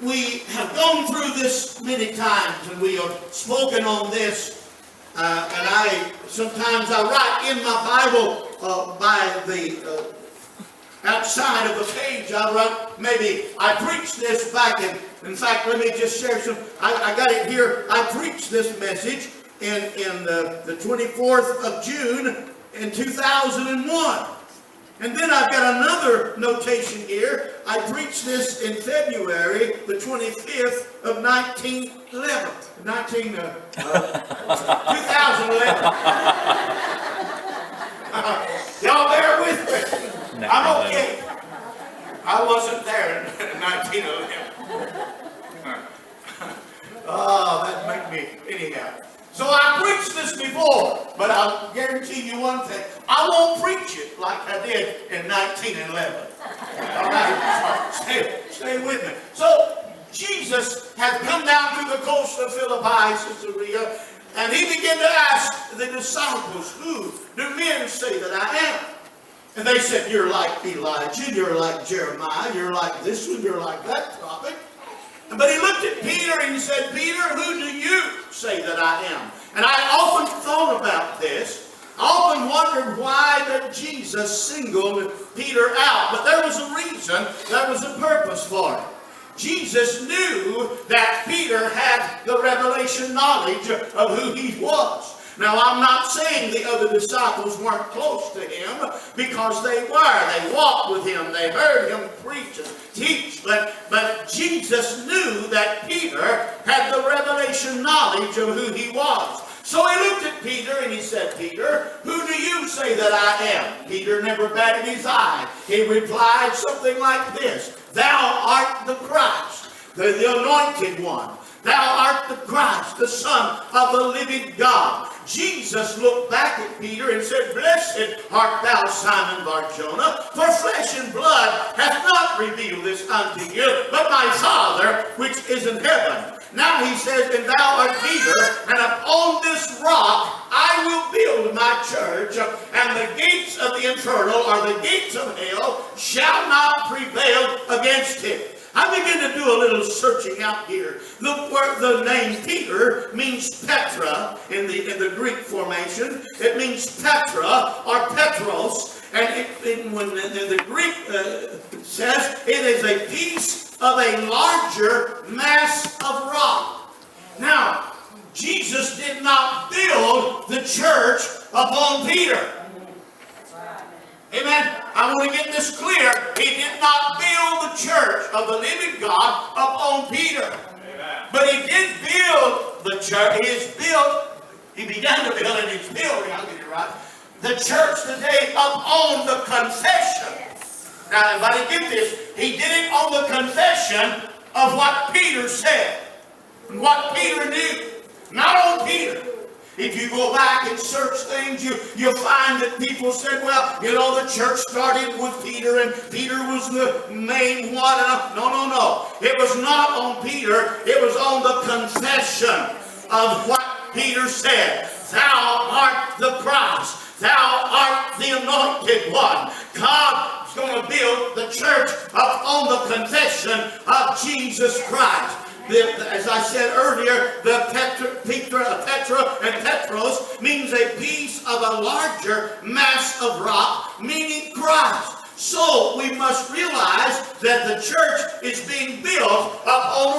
we have gone through this many times, and we have spoken on this. And sometimes I write in my Bible by the outside of the page. I wrote, maybe I preached this back in fact, let me just share some. I got it here. I preached this message in the 24th of June in 2001. And then I've got another notation here. I preached this in February the 25th of 2011. Y'all bear with me. I'm okay. I wasn't there in 1911. Oh, that make me, anyhow. So I preached this before, but I'll guarantee you one thing. I won't preach it like I did in 1911. All right? Stay with me. So Jesus had come down to the coast of Philippi, Caesarea, and he began to ask the disciples, who do men say that I am? And they said, you're like Elijah, you're like Jeremiah, you're like this one, you're like that prophet. But he looked at Peter and he said, Peter, who do you say that I am? And I often thought about this. I often wondered why that Jesus singled Peter out. But there was a reason, there was a purpose for it. Jesus knew that Peter had the revelation knowledge of who he was. Now, I'm not saying the other disciples weren't close to him, because they were. They walked with him. They heard him preach and teach. But Jesus knew that Peter had the revelation knowledge of who he was. So he looked at Peter and he said, Peter, who do you say that I am? Peter never batted his eye. He replied something like this: Thou art the Christ, the anointed one. Thou art the Christ, the Son of the living God. Jesus looked back at Peter and said, Blessed art thou, Simon Bar-Jonah, for flesh and blood hath not revealed this unto you, but my Father which is in heaven. Now he says, And thou art Peter, and upon this rock I will build my church, and the gates of the infernal, or the gates of hell, shall not prevail against it. I began to do a little searching out here. The name Peter means Petra in the Greek formation. It means Petra or Petros, and when the Greek says it is a piece of a larger mass of rock. Now, Jesus did not build the church upon Peter. Amen. I want to get this clear. He did not build the church of the living God upon Peter. Amen. But he did build the church. He began to build it. He's building, I'll get it right, the church today upon the confession. Now, everybody get this. He did it on the confession of what Peter said. And what Peter knew. Not on Peter. If you go back and search things, you'll find that people said, well, the church started with Peter, and Peter was the main one. No. It was not on Peter. It was on the confession of what Peter said. Thou art the Christ. Thou art the anointed one. God is going to build the church upon the confession of Jesus Christ. As I said earlier, the Petra and Petros means a piece of a larger mass of rock, meaning Christ. So we must realize that the church is being built upon